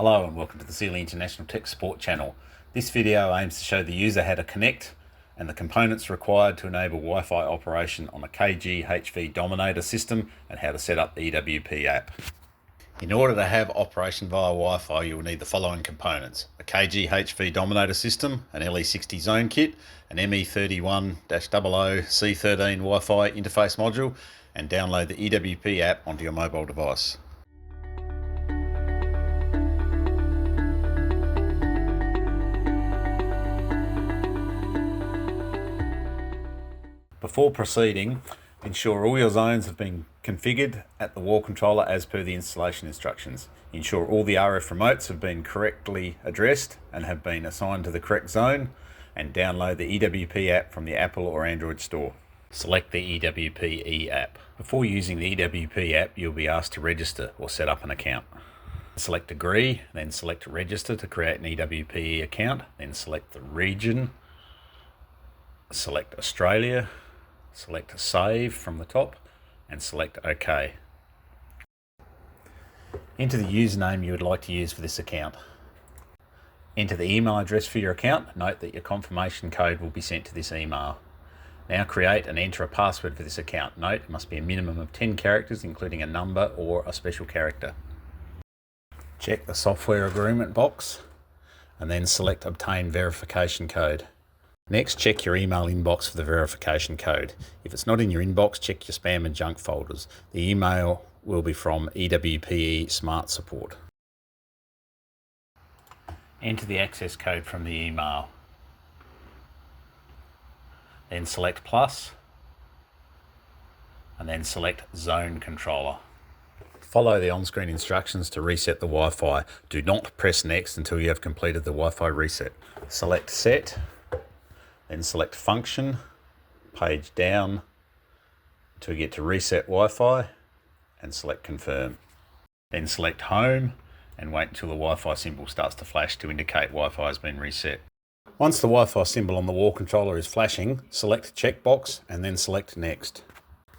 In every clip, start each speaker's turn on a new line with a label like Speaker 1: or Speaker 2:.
Speaker 1: Hello and welcome to the Sealy International Tech Support channel. This video aims to show the user how to connect and the components required to enable Wi-Fi operation on a KGHV Dominator system and how to set up the EWPE app. In order to have operation via Wi-Fi, you will need the following components: a KGHV Dominator system, an LE60 zone kit, an ME31-00C13 Wi-Fi interface module, and download the EWPE app onto your mobile device. Before proceeding, ensure all your zones have been configured at the wall controller as per the installation instructions. Ensure all the RF remotes have been correctly addressed and have been assigned to the correct zone, and download the EWPE app from the Apple or Android store. Select the EWPE app. Before using the EWPE app, you'll be asked to register or set up an account. Select Agree, then select Register to create an EWPE account, then select the region, select Australia, select Save from the top and select OK. Enter the username you would like to use for this account. Enter the email address for your account. Note that your confirmation code will be sent to this email. Now create and enter a password for this account. Note it must be a minimum of 10 characters, including a number or a special character. Check the software agreement box and then select Obtain Verification Code. Next, check your email inbox for the verification code. If it's not in your inbox, check your spam and junk folders. The email will be from EWPE Smart Support. Enter the access code from the email. Then select Plus, and then select Zone Controller. Follow the on-screen instructions to reset the Wi-Fi. Do not press Next until you have completed the Wi-Fi reset. Select Set, then select Function, page down until you get to Reset Wi-Fi and select Confirm. Then select Home and wait until the Wi-Fi symbol starts to flash to indicate Wi-Fi has been reset. Once the Wi-Fi symbol on the wall controller is flashing, select Checkbox and then select Next.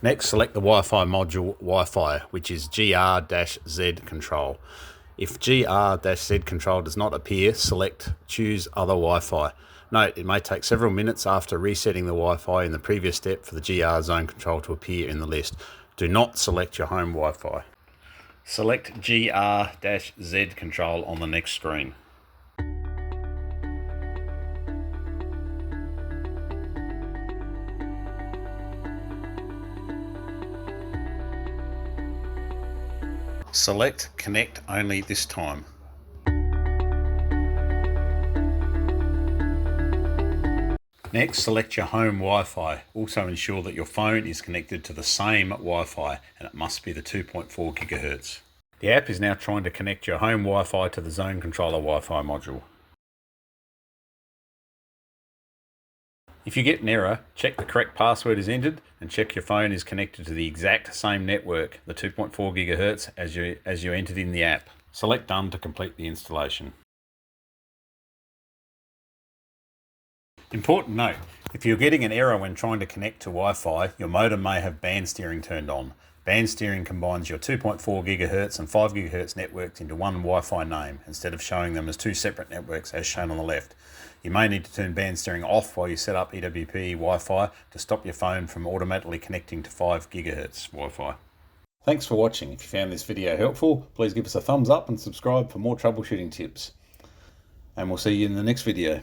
Speaker 1: Next, select the Wi-Fi module Wi-Fi, which is GR-Z control. If GR-Z control does not appear, select Choose Other Wi-Fi. Note, it may take several minutes after resetting the Wi-Fi in the previous step for the GR zone control to appear in the list. Do not select your home Wi-Fi. Select GR-Z control on the next screen. Select Connect Only this time. Next, select your home Wi-Fi. Also ensure that your phone is connected to the same Wi-Fi and it must be the 2.4 GHz. The app is now trying to connect your home Wi-Fi to the zone controller Wi-Fi module. If you get an error, check the correct password is entered and check your phone is connected to the exact same network, the 2.4 GHz, as you entered in the app. Select Done to complete the installation. Important note, if you're getting an error when trying to connect to Wi-Fi, your modem may have band steering turned on. Band steering combines your 2.4 GHz and 5 GHz networks into one Wi-Fi name instead of showing them as two separate networks as shown on the left. You may need to turn band steering off while you set up EWPE Wi-Fi to stop your phone from automatically connecting to 5 GHz Wi-Fi. Thanks for watching. If you found this video helpful, please give us a thumbs up and subscribe for more troubleshooting tips. And we'll see you in the next video.